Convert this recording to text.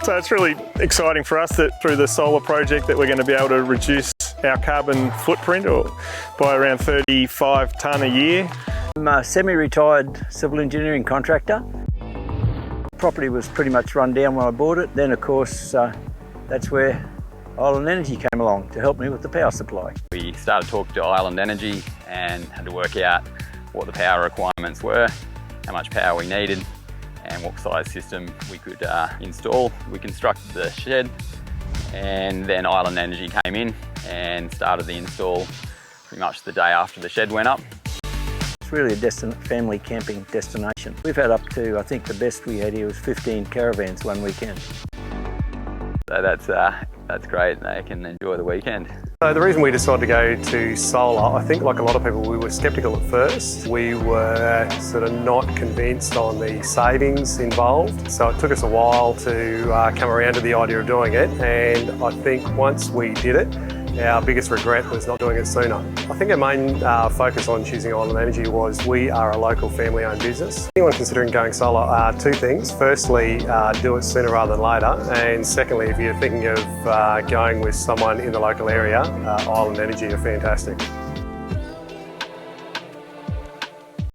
So it's really exciting for us that through the solar project that we're going to be able to reduce our carbon footprint by around 35 tonne a year. I'm a semi-retired civil engineering contractor. Property was pretty much run down when I bought it. Then of course that's where Island Energy came along to help me with the power supply. We started talking to Island Energy and had to work out what the power requirements were, how much power we needed and what size system we could install. We constructed the shed and then Island Energy came in and started the install pretty much the day after the shed went up. It's really a family camping destination. We've had up to, I think the best we had here was 15 caravans one weekend. So that's great, they can enjoy the weekend. So the reason we decided to go to solar, I think like a lot of people, we were sceptical at first. We were sort of not convinced on the savings involved. So it took us a while to come around to the idea of doing it. And I think once we did it, our biggest regret was not doing it sooner. I think our main focus on choosing Island Energy was we are a local family-owned business. Anyone considering going solar, two things. Firstly, do it sooner rather than later. And secondly, if you're thinking of going with someone in the local area, Island Energy are fantastic.